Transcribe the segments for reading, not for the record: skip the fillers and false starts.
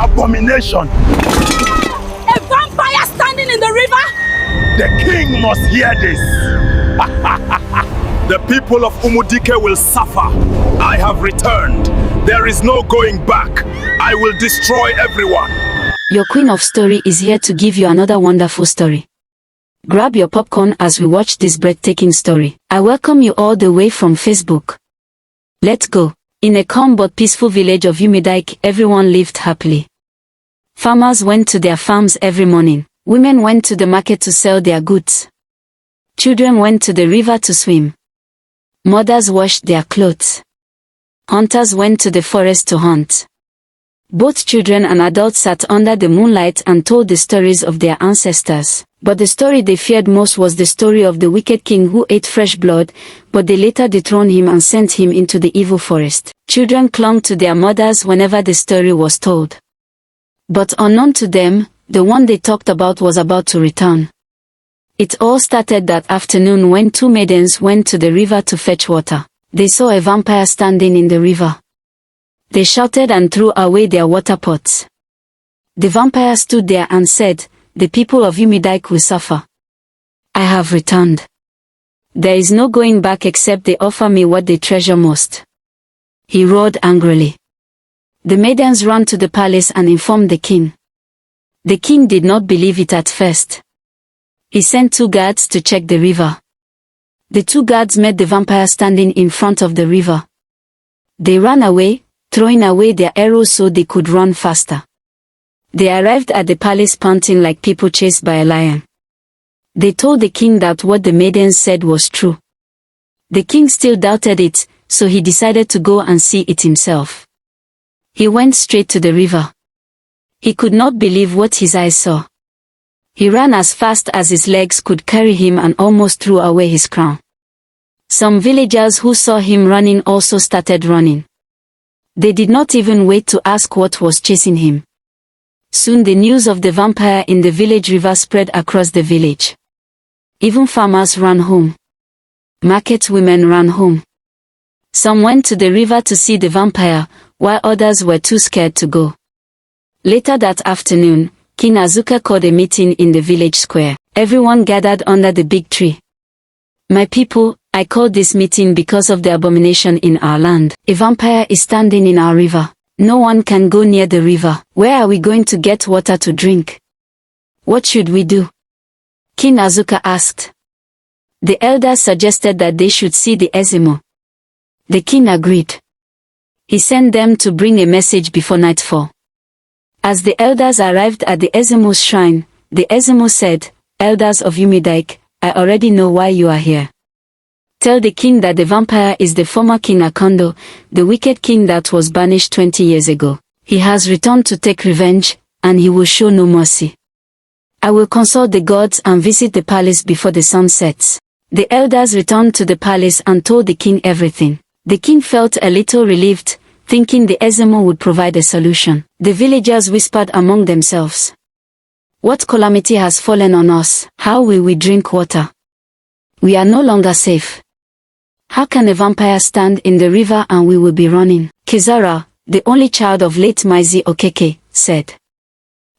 abomination. A vampire standing in the river? The king must hear this. The people of Umudike will suffer. I have returned. There is no going back. I will destroy everyone. Your queen of story is here to give you another wonderful story. Grab your popcorn as we watch this breathtaking story. I welcome you all the way from Facebook. Let's go. In a calm but peaceful village of Umudike, everyone lived happily. Farmers went to their farms every morning. Women went to the market to sell their goods. Children went to the river to swim. Mothers washed their clothes. Hunters went to the forest to hunt. Both children and adults sat under the moonlight and told the stories of their ancestors. But the story they feared most was the story of the wicked king who ate fresh blood, but they later dethroned him and sent him into the evil forest. Children clung to their mothers whenever the story was told. But unknown to them, the one they talked about was about to return. It all started that afternoon when two maidens went to the river to fetch water. They saw a vampire standing in the river. They shouted and threw away their water pots. The vampire stood there and said, "The people of Umudike will suffer. I have returned. There is no going back except they offer me what they treasure most." He roared angrily. The maidens ran to the palace and informed the king. The king did not believe it at first. He sent 2 guards to check the river. The 2 guards met the vampire standing in front of the river. They ran away, throwing away their arrows so they could run faster. They arrived at the palace panting like people chased by a lion. They told the king that what the maidens said was true. The king still doubted it, so he decided to go and see it himself. He went straight to the river. He could not believe what his eyes saw. He ran as fast as his legs could carry him and almost threw away his crown. Some villagers who saw him running also started running. They did not even wait to ask what was chasing him. Soon the news of the vampire in the village river spread across the village. Even farmers ran home. Market women ran home. Some went to the river to see the vampire, while others were too scared to go. Later that afternoon, King Azuka called a meeting in the village square. Everyone gathered under the big tree. "My people, I called this meeting because of the abomination in our land. A vampire is standing in our river. No one can go near the river. Where are we going to get water to drink? What should we do?" King Azuka asked. The elders suggested that they should see the Ezimo. The king agreed. He sent them to bring a message before nightfall. As the elders arrived at the Ezimo's shrine, the Ezimo said, "Elders of Umudike, I already know why you are here. Tell the king that the vampire is the former King Akondo, the wicked king that was banished 20 years ago. He has returned to take revenge, and he will show no mercy. I will consult the gods and visit the palace before the sun sets." The elders returned to the palace and told the king everything. The king felt a little relieved, thinking the Ezimo would provide a solution. The villagers whispered among themselves, "What calamity has fallen on us? How will we drink water? We are no longer safe. How can a vampire stand in the river and we will be running?" Chizara, the only child of late Maizi Okeke, said,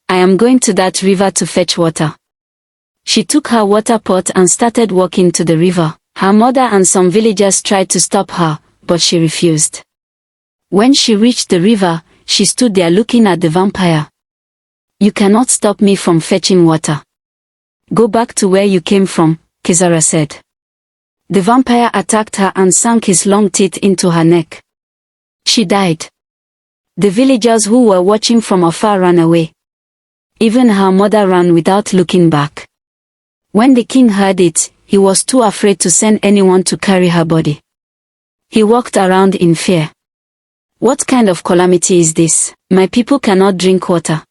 "I am going to that river to fetch water." She took her water pot and started walking to the river. Her mother and some villagers tried to stop her, but she refused. When she reached the river, she stood there looking at the vampire. "You cannot stop me from fetching water. Go back to where you came from," Chizara said. The vampire attacked her and sank his long teeth into her neck. She died. The villagers who were watching from afar ran away. Even her mother ran without looking back. When the king heard it, he was too afraid to send anyone to carry her body. He walked around in fear. What kind of calamity is this? My people cannot drink water.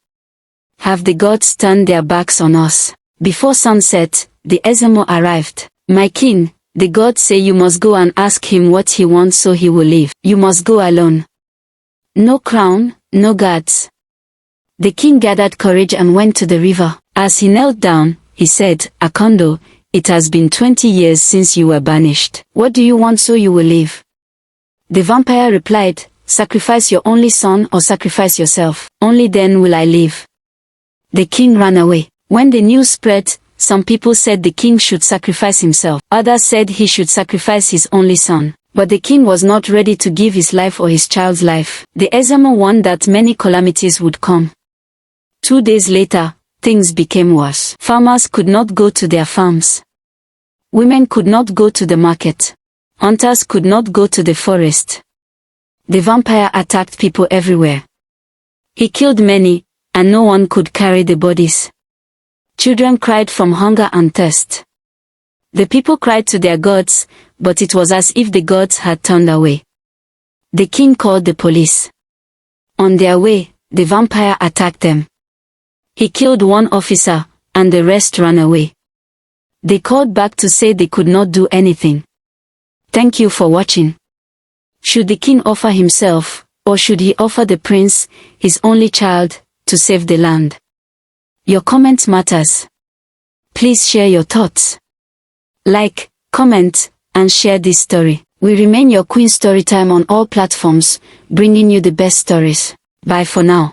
Have the gods turned their backs on us? Before sunset, the Ezemo arrived. My king, the gods say you must go and ask him what he wants so he will leave. You must go alone. No crown, no guards. The king gathered courage and went to the river. As he knelt down, he said, Akondo, it has been 20 years since you were banished. What do you want so you will leave? The vampire replied, sacrifice your only son or sacrifice yourself. Only then will I live. The king ran away. When the news spread, some people said the king should sacrifice himself. Others said he should sacrifice his only son. But the king was not ready to give his life or his child's life. The Ezemo warned that many calamities would come. 2 days later, things became worse. Farmers could not go to their farms. Women could not go to the market. Hunters could not go to the forest. The vampire attacked people everywhere. He killed many, and no one could carry the bodies. Children cried from hunger and thirst. The people cried to their gods, but it was as if the gods had turned away. The king called the police. On their way, the vampire attacked them. He killed one officer, and the rest ran away. They called back to say they could not do anything. Thank you for watching. Should the king offer himself, or should he offer the prince, his only child, to save the land? Your comment matters. Please share your thoughts. Like, comment, and share this story. We remain your Queen Storytime on all platforms, bringing you the best stories. Bye for now.